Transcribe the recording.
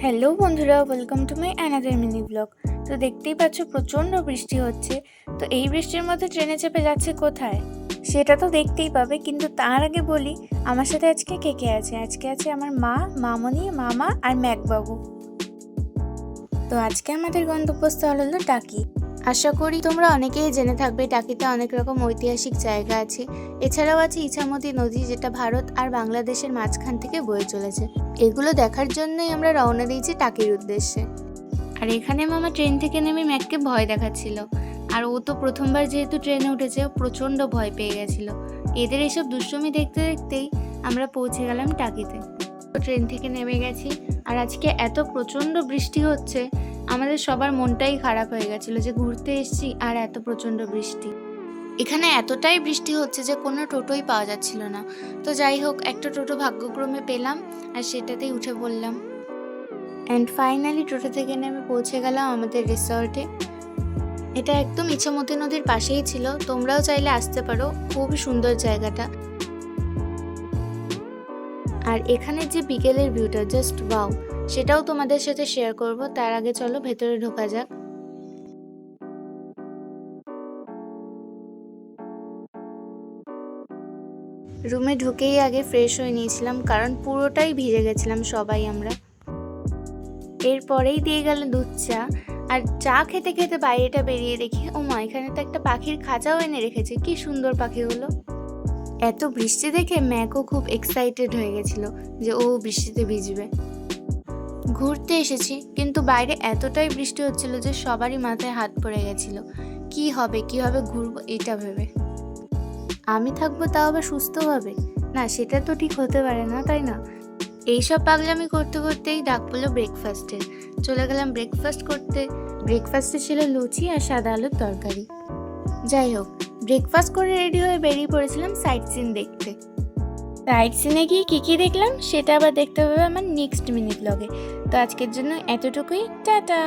Hello বন্ধুরা, welcome to my another mini blog. তো দেখতেই পাচ্ছ প্রচণ্ড বৃষ্টি হচ্ছে। তো এই বৃষ্টির মধ্যে ট্রেনে চেপে যাচ্ছে কোথায় সেটা তো দেখতেই পাবে, কিন্তু তার আগে বলি আমার সাথে আজকে কে কে আছে। আজকে আছে আমার মা, মামনি, মামা আর ম্যাকবাবু। তো আজকে আমাদের গন্তব্যস্থল হলো টাকি। আশা করি তোমরা অনেকেই জেনে থাকবে টাকিতে অনেক রকম ঐতিহাসিক জায়গা আছে। এছাড়াও আছে ইছামতি নদী, যেটা ভারত আর বাংলাদেশের মাঝখান থেকে বয়ে চলেছে। এগুলো দেখার জন্যই আমরা রওনা দিয়েছি টাকির উদ্দেশ্যে। আর এখানে মামা ট্রেন থেকে নেমে ম্যাককে ভয় দেখাচ্ছিল। আর ও তো প্রথমবার যেহেতু ট্রেনে উঠেছে, ও প্রচণ্ড ভয় পেয়ে গেছিল। এদের এসব দুষ্টুমি দেখতে দেখতেই আমরা পৌঁছে গেলাম টাকিতে। ট্রেন থেকে নেমে গেছি, আর আজকে এত প্রচণ্ড বৃষ্টি হচ্ছে, আমাদের সবার মনটাই খারাপ হয়ে গেছিলো যে ঘুরতে এসেছি আর এত প্রচণ্ড বৃষ্টি। এখানে এতটাই বৃষ্টি হচ্ছে যে কোনো টোটোই পাওয়া যাচ্ছিল না। তো যাই হোক, একটা টোটো ভাগ্যক্রমে পেলাম আর সেটাতেই উঠে পড়লাম। অ্যান্ড ফাইনালি টোটো থেকে নেমে পৌঁছে গেলাম আমাদের রিসর্টে। এটা একদম ইছামতি নদীর পাশেই ছিল, তোমরাও চাইলে আসতে পারো, খুবই সুন্দর জায়গাটা। আর এখানে যে বিকেলের ভিউটা জাস্ট ওয়াও, সেটাও তোমাদের সাথে শেয়ার করব। তার আগে চলো ভেতরে ঢোকা যাক। রুমে ঢুকেই আগে ফ্রেশ হয়ে নিয়েছিলাম, কারণ পুরোটাই ভিজে গেছিলাম সবাই আমরা। এরপরেই দিয়ে গেল দুধ চা। আর চা খেতে খেতে বাইরেটা বেরিয়ে দেখি, ও মা, এখানে তো একটা পাখির খাঁচাও এনে রেখেছে। কি সুন্দর পাখিগুলো! এত বৃষ্টি দেখে ম্যাকও খুব এক্সাইটেড হয়ে গেছিল যে ও বৃষ্টিতে ভিজবে। ঘুরতে এসেছি, কিন্তু বাইরে এতটাই বৃষ্টি হচ্ছিল যে সবারই মাথায় হাত পড়ে গেছিল। কিভাবে ঘুরবো এটা ভেবে। আমি থাকবো তাও আবার সুস্থভাবে? না, সেটা তো ঠিক হতে পারে না, তাই না? এইসব পাগলামি করতে করতেই ডাক পড়লো ব্রেকফাস্টের। চলে গেলাম ব্রেকফাস্ট করতে। ব্রেকফাস্টে ছিল লুচি আর সাদা আলুর তরকারি। যাই হোক, ব্রেকফাস্ট করে রেডি হয়ে বেরিয়ে পড়েছিলাম সাইট সিন দেখতে। সাইট সিনে গিয়ে কী দেখলাম সেটা আবার দেখতে হবে আমার নেক্সট মিনি ব্লগে। তো আজকের জন্য এতটুকুই, টাটা।